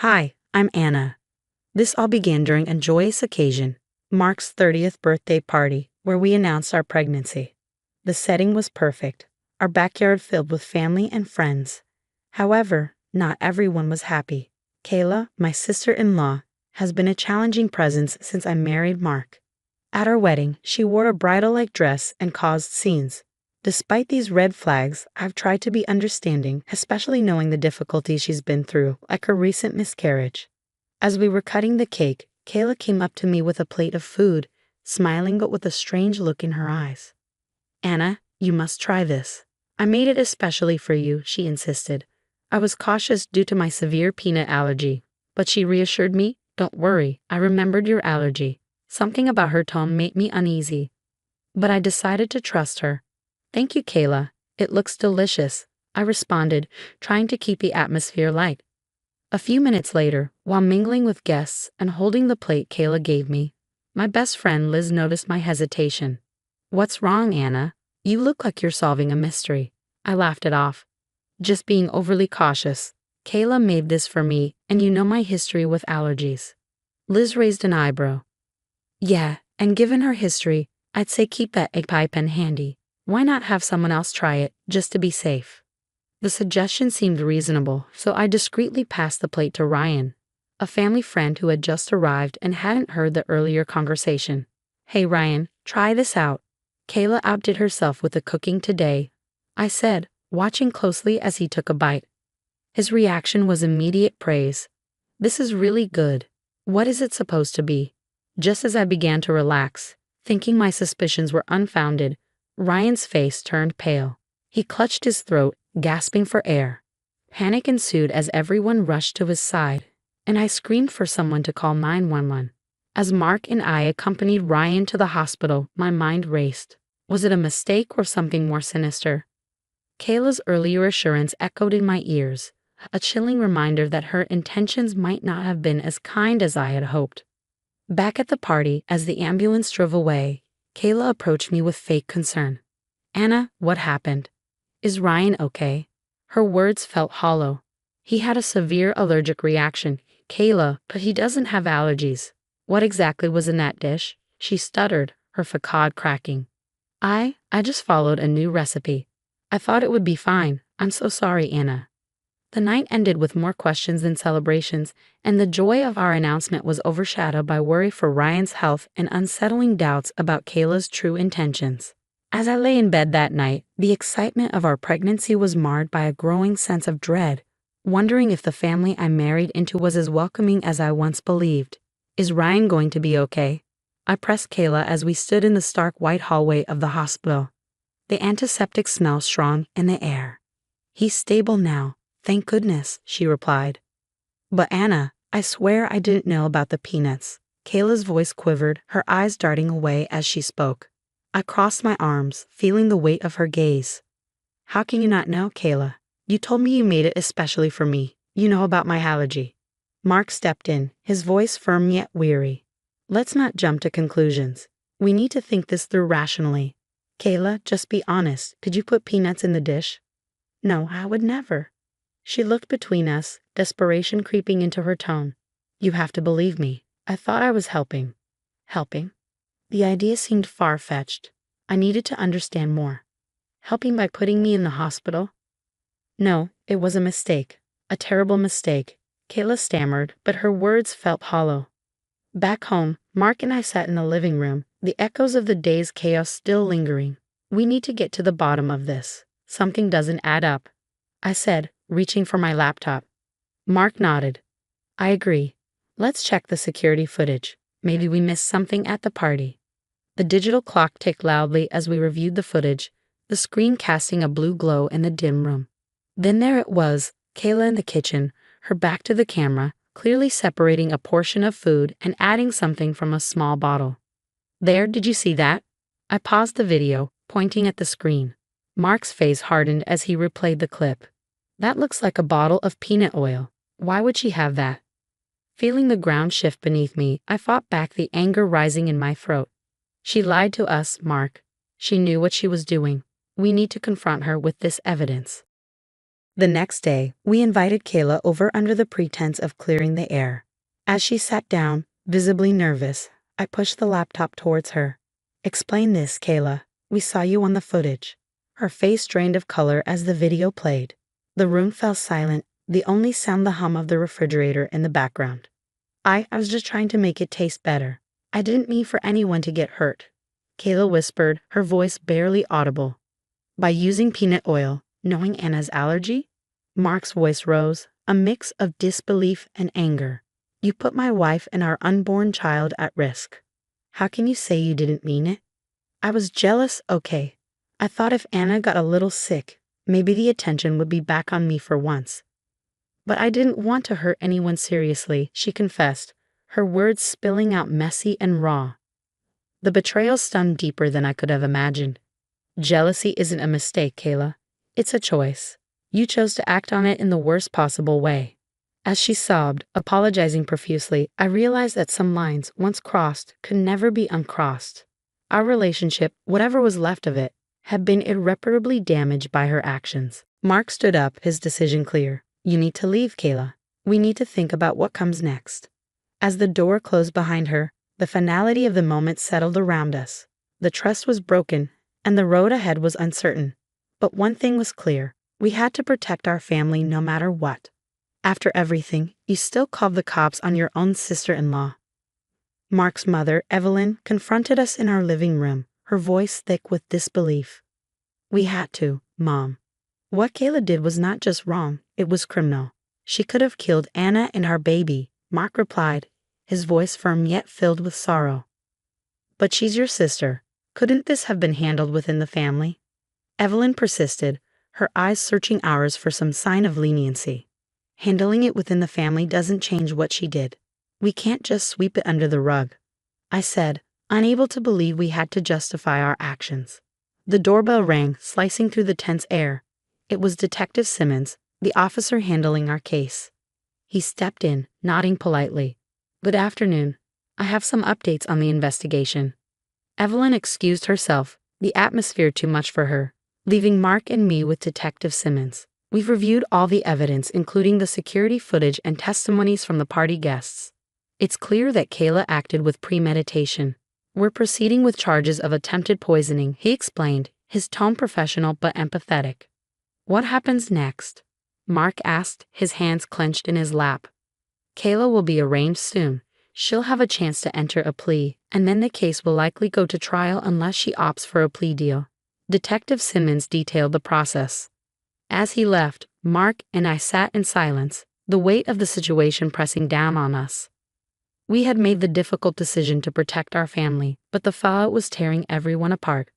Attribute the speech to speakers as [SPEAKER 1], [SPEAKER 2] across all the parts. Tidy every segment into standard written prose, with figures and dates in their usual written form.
[SPEAKER 1] Hi, I'm Anna. This all began during a joyous occasion, Mark's 30th birthday party, where we announced our pregnancy. The setting was perfect, our backyard filled with family and friends. However, not everyone was happy. Kayla, my sister-in-law, has been a challenging presence since I married Mark. At our wedding, she wore a bridal-like dress and caused scenes. Despite these red flags, I've tried to be understanding, especially knowing the difficulties she's been through, like her recent miscarriage. As we were cutting the cake, Kayla came up to me with a plate of food, smiling but with a strange look in her eyes. "Anna, you must try this. I made it especially for you," she insisted. I was cautious due to my severe peanut allergy, but she reassured me, "Don't worry, I remembered your allergy." Something about her tone made me uneasy, but I decided to trust her. "Thank you, Kayla. It looks delicious," I responded, trying to keep the atmosphere light. A few minutes later, while mingling with guests and holding the plate Kayla gave me, my best friend Liz noticed my hesitation. "What's wrong, Anna? You look like you're solving a mystery." I laughed it off. "Just being overly cautious. Kayla made this for me, and you know my history with allergies." Liz raised an eyebrow. "Yeah, and given her history, I'd say keep that egg pie pen handy. Why not have someone else try it, just to be safe?" The suggestion seemed reasonable, so I discreetly passed the plate to Ryan, a family friend who had just arrived and hadn't heard the earlier conversation. "Hey Ryan, try this out. Kayla outdid herself with the cooking today," I said, watching closely as he took a bite. His reaction was immediate praise. "This is really good. What is it supposed to be?" Just as I began to relax, thinking my suspicions were unfounded, Ryan's face turned pale. He clutched his throat, gasping for air. Panic ensued as everyone rushed to his side, and I screamed for someone to call 911. As Mark and I accompanied Ryan to the hospital, my mind raced. Was it a mistake or something more sinister? Kayla's earlier assurance echoed in my ears, a chilling reminder that her intentions might not have been as kind as I had hoped. Back at the party, as the ambulance drove away, Kayla approached me with fake concern. "Anna, what happened? Is Ryan okay?" Her words felt hollow. "He had a severe allergic reaction, Kayla, but he doesn't have allergies." "What exactly was in that dish?" she stuttered, her facade cracking. I just followed a new recipe. I thought it would be fine. I'm so sorry, Anna." The night ended with more questions than celebrations, and the joy of our announcement was overshadowed by worry for Ryan's health and unsettling doubts about Kayla's true intentions. As I lay in bed that night, the excitement of our pregnancy was marred by a growing sense of dread, wondering if the family I married into was as welcoming as I once believed. "Is Ryan going to be okay?" I pressed Kayla as we stood in the stark white hallway of the hospital. The antiseptic smell strong in the air. "He's stable now. Thank goodness," she replied. "But Anna, I swear I didn't know about the peanuts." Kayla's voice quivered, her eyes darting away as she spoke. I crossed my arms, feeling the weight of her gaze. "How can you not know, Kayla? You told me you made it especially for me. You know about my allergy." Mark stepped in, his voice firm yet weary. "Let's not jump to conclusions. We need to think this through rationally. Kayla, just be honest. Did you put peanuts in the dish?" "No, I would never." She looked between us, desperation creeping into her tone. "You have to believe me. I thought I was helping." Helping? The idea seemed far-fetched. I needed to understand more. Helping by putting me in the hospital? "No, it was a mistake. A terrible mistake," Kayla stammered, but her words felt hollow. Back home, Mark and I sat in the living room, the echoes of the day's chaos still lingering. "We need to get to the bottom of this. Something doesn't add up," I said, reaching for my laptop. Mark nodded. "I agree. Let's check the security footage. Maybe we missed something at the party." The digital clock ticked loudly as we reviewed the footage, the screen casting a blue glow in the dim room. Then there it was, Kayla in the kitchen, her back to the camera, clearly separating a portion of food and adding something from a small bottle. "There, did you see that?" I paused the video, pointing at the screen. Mark's face hardened as he replayed the clip. "That looks like a bottle of peanut oil. Why would she have that?" Feeling the ground shift beneath me, I fought back the anger rising in my throat. "She lied to us, Mark. She knew what she was doing. We need to confront her with this evidence." The next day, we invited Kayla over under the pretense of clearing the air. As she sat down, visibly nervous, I pushed the laptop towards her. "Explain this, Kayla. We saw you on the footage." Her face drained of color as the video played. The room fell silent, the only sound the hum of the refrigerator in the background. I was just trying to make it taste better. I didn't mean for anyone to get hurt," Kayla whispered, her voice barely audible. "By using peanut oil, knowing Anna's allergy?" Mark's voice rose, a mix of disbelief and anger. "You put my wife and our unborn child at risk. How can you say you didn't mean it?" "I was jealous, okay. I thought if Anna got a little sick, maybe the attention would be back on me for once. But I didn't want to hurt anyone seriously," she confessed, her words spilling out messy and raw. The betrayal stung deeper than I could have imagined. "Jealousy isn't a mistake, Kayla. It's a choice. You chose to act on it in the worst possible way." As she sobbed, apologizing profusely, I realized that some lines, once crossed, could never be uncrossed. Our relationship, whatever was left of it, had been irreparably damaged by her actions. Mark stood up, his decision clear. "You need to leave, Kayla. We need to think about what comes next." As the door closed behind her, the finality of the moment settled around us. The trust was broken, and the road ahead was uncertain. But one thing was clear. We had to protect our family no matter what. "After everything, you still called the cops on your own sister-in-law." Mark's mother, Evelyn, confronted us in our living room, her voice thick with disbelief. "We had to, Mom. What Kayla did was not just wrong, it was criminal. She could have killed Anna and our baby," Mark replied, his voice firm yet filled with sorrow. "But she's your sister. Couldn't this have been handled within the family?" Evelyn persisted, her eyes searching ours for some sign of leniency. "Handling it within the family doesn't change what she did. We can't just sweep it under the rug," I said, unable to believe we had to justify our actions. The doorbell rang, slicing through the tense air. It was Detective Simmons, the officer handling our case. He stepped in, nodding politely. "Good afternoon. I have some updates on the investigation." Evelyn excused herself, the atmosphere too much for her, leaving Mark and me with Detective Simmons. "We've reviewed all the evidence, including the security footage and testimonies from the party guests. It's clear that Kayla acted with premeditation. We're proceeding with charges of attempted poisoning," he explained, his tone professional but empathetic. "What happens next?" Mark asked, his hands clenched in his lap. "Kayla will be arraigned soon. She'll have a chance to enter a plea, and then the case will likely go to trial unless she opts for a plea deal." Detective Simmons detailed the process. As he left, Mark and I sat in silence, the weight of the situation pressing down on us. We had made the difficult decision to protect our family, but the fallout was tearing everyone apart.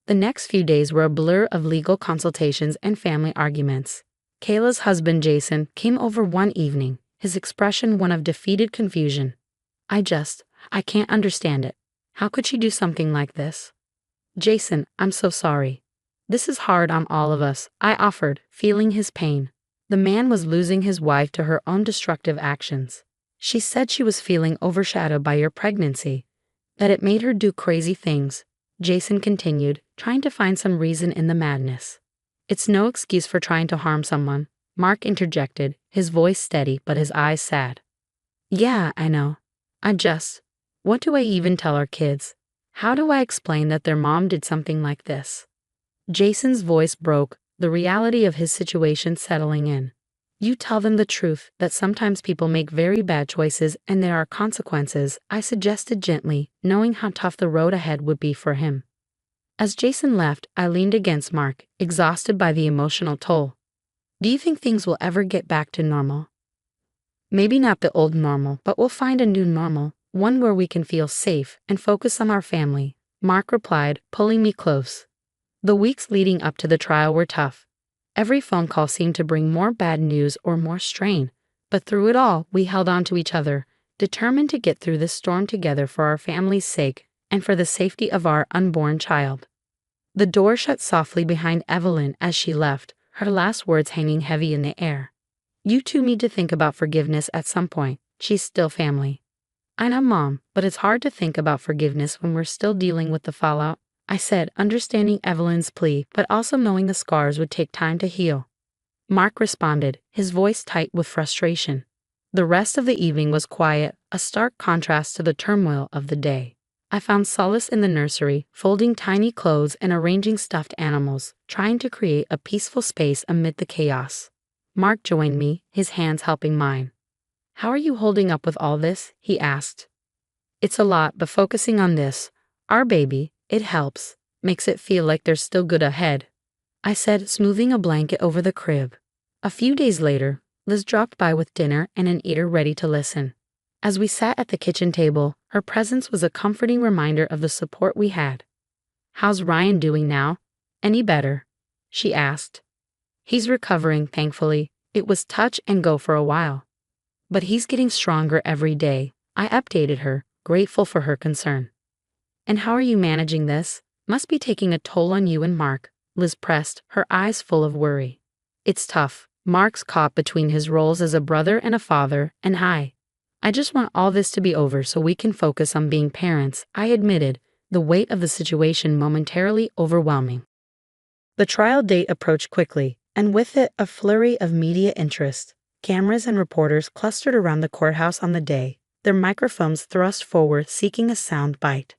[SPEAKER 1] The next few days were a blur of legal consultations and family arguments. Kayla's husband, Jason, came over one evening, his expression one of defeated confusion. I can't understand it. How could she do something like this?" "Jason, I'm so sorry. This is hard on all of us," I offered, feeling his pain. The man was losing his wife to her own destructive actions. "She said she was feeling overshadowed by your pregnancy, that it made her do crazy things," Jason continued, trying to find some reason in the madness. "It's no excuse for trying to harm someone," Mark interjected, his voice steady but his eyes sad. "Yeah, I know. What do I even tell our kids? How do I explain that their mom did something like this?" Jason's voice broke, the reality of his situation settling in. "You tell them the truth, that sometimes people make very bad choices and there are consequences," I suggested gently, knowing how tough the road ahead would be for him. As Jason left, I leaned against Mark, exhausted by the emotional toll. "Do you think things will ever get back to normal?" "Maybe not the old normal, but we'll find a new normal, one where we can feel safe and focus on our family," Mark replied, pulling me close. The weeks leading up to the trial were tough. Every phone call seemed to bring more bad news or more strain, but through it all, we held on to each other, determined to get through this storm together for our family's sake and for the safety of our unborn child. The door shut softly behind Evelyn as she left, her last words hanging heavy in the air. "You two need to think about forgiveness at some point. She's still family." "I know, Mom, but it's hard to think about forgiveness when we're still dealing with the fallout," I said, understanding Evelyn's plea, but also knowing the scars would take time to heal. Mark responded, his voice tight with frustration. The rest of the evening was quiet, a stark contrast to the turmoil of the day. I found solace in the nursery, folding tiny clothes and arranging stuffed animals, trying to create a peaceful space amid the chaos. Mark joined me, his hands helping mine. "How are you holding up with all this?" he asked. "It's a lot, but focusing on this, our baby, it helps, makes it feel like there's still good ahead," I said, smoothing a blanket over the crib. A few days later, Liz dropped by with dinner and an ear ready to listen. As we sat at the kitchen table, her presence was a comforting reminder of the support we had. "How's Ryan doing now? Any better?" she asked. "He's recovering, thankfully. It was touch and go for a while. But he's getting stronger every day," I updated her, grateful for her concern. "And how are you managing this? Must be taking a toll on you and Mark," Liz pressed, her eyes full of worry. "It's tough. Mark's caught between his roles as a brother and a father, and I just want all this to be over so we can focus on being parents," I admitted, the weight of the situation momentarily overwhelming. The trial date approached quickly, and with it a flurry of media interest. Cameras and reporters clustered around the courthouse on the day, their microphones thrust forward seeking a sound bite.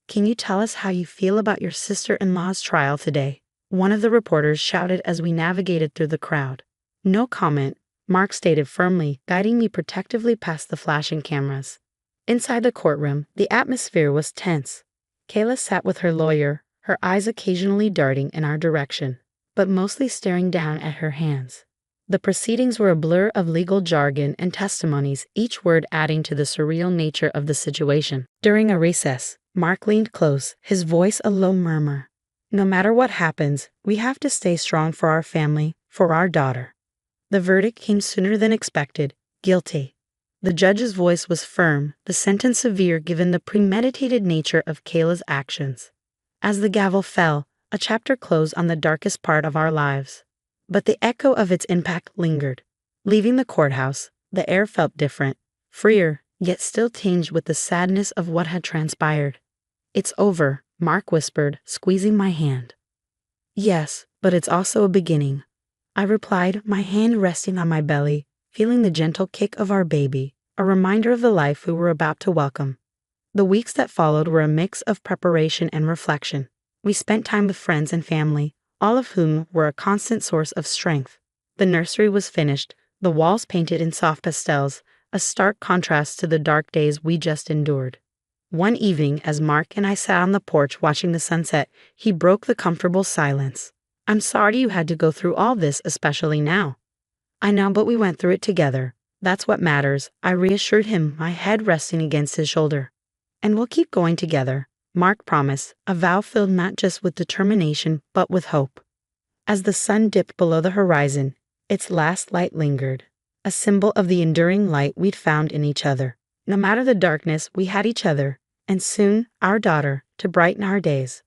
[SPEAKER 1] "Can you tell us how you feel about your sister-in-law's trial today?" one of the reporters shouted as we navigated through the crowd. "No comment," Mark stated firmly, guiding me protectively past the flashing cameras. Inside the courtroom, the atmosphere was tense. Kayla sat with her lawyer, her eyes occasionally darting in our direction, but mostly staring down at her hands. The proceedings were a blur of legal jargon and testimonies, each word adding to the surreal nature of the situation. During a recess, Mark leaned close, his voice a low murmur. "No matter what happens, we have to stay strong for our family, for our daughter." The verdict came sooner than expected, guilty. The judge's voice was firm, the sentence severe given the premeditated nature of Kayla's actions. As the gavel fell, a chapter closed on the darkest part of our lives. But the echo of its impact lingered. Leaving the courthouse, the air felt different, freer, yet still tinged with the sadness of what had transpired. "It's over," Mark whispered, squeezing my hand. "Yes, but it's also a beginning," I replied, my hand resting on my belly, feeling the gentle kick of our baby, a reminder of the life we were about to welcome. The weeks that followed were a mix of preparation and reflection. We spent time with friends and family, all of whom were a constant source of strength. The nursery was finished, the walls painted in soft pastels, a stark contrast to the dark days we just endured. One evening, as Mark and I sat on the porch watching the sunset, he broke the comfortable silence. "I'm sorry you had to go through all this, especially now." "I know, but we went through it together. That's what matters," I reassured him, my head resting against his shoulder. "And we'll keep going together," Mark promised, a vow filled not just with determination, but with hope. As the sun dipped below the horizon, its last light lingered, a symbol of the enduring light we'd found in each other. No matter the darkness, we had each other, and soon, our daughter, to brighten our days.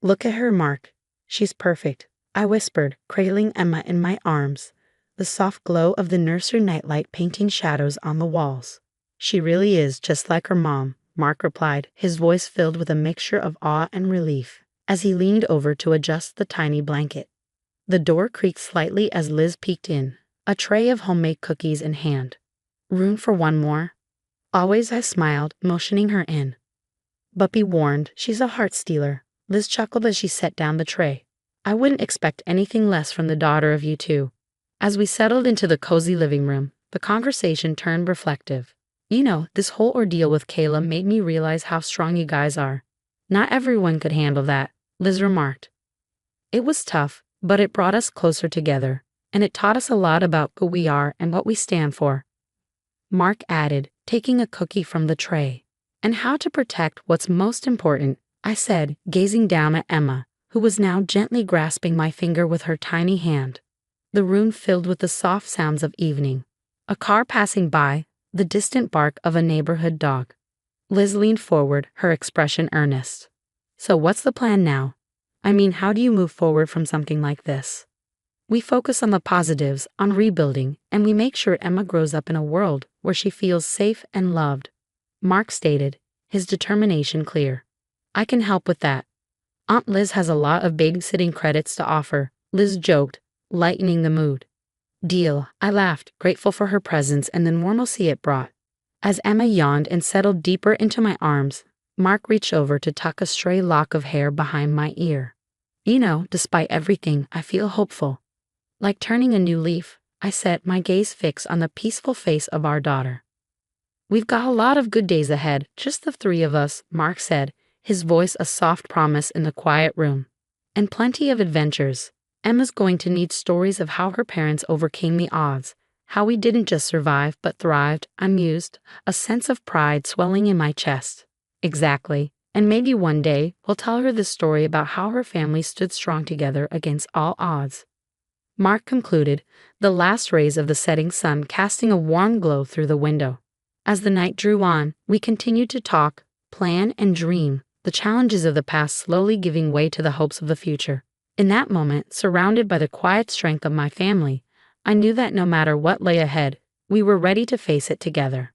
[SPEAKER 1] "Look at her, Mark. She's perfect," I whispered, cradling Emma in my arms, the soft glow of the nursery nightlight painting shadows on the walls. "She really is just like her mom," Mark replied, his voice filled with a mixture of awe and relief, as he leaned over to adjust the tiny blanket. The door creaked slightly as Liz peeked in, a tray of homemade cookies in hand. "Room for one more?" Always I smiled, motioning her in. "But be warned, she's a heart stealer," Liz chuckled as she set down the tray. "I wouldn't expect anything less from the daughter of you two." As we settled into the cozy living room, the conversation turned reflective. "You know, this whole ordeal with Kayla made me realize how strong you guys are. Not everyone could handle that," Liz remarked. "It was tough, but it brought us closer together, and it taught us a lot about who we are and what we stand for," Mark added, taking a cookie from the tray. "And how to protect what's most important," I said, gazing down at Emma, who was now gently grasping my finger with her tiny hand. The room filled with the soft sounds of evening. A car passing by, the distant bark of a neighborhood dog. Liz leaned forward, her expression earnest. "So what's the plan now? I mean, how do you move forward from something like this?" "We focus on the positives, on rebuilding, and we make sure Emma grows up in a world where she feels safe and loved," Mark stated, his determination clear. "I can help with that. Aunt Liz has a lot of babysitting credits to offer," Liz joked, lightening the mood. Deal, I laughed, grateful for her presence and the normalcy it brought. As Emma yawned and settled deeper into my arms, Mark reached over to tuck a stray lock of hair behind my ear. Despite everything, I feel hopeful. Like turning a new leaf, I set my gaze fixed on the peaceful face of our daughter. We've got a lot of good days ahead, just the three of us, Mark said, his voice a soft promise in the quiet room. And plenty of adventures. Emma's going to need stories of how her parents overcame the odds, how we didn't just survive but thrived, I mused, a sense of pride swelling in my chest. Exactly. And maybe one day we'll tell her this story about how her family stood strong together against all odds. Mark concluded, the last rays of the setting sun casting a warm glow through the window. As the night drew on, we continued to talk, plan, and dream, the challenges of the past slowly giving way to the hopes of the future. In that moment, surrounded by the quiet strength of my family, I knew that no matter what lay ahead, we were ready to face it together.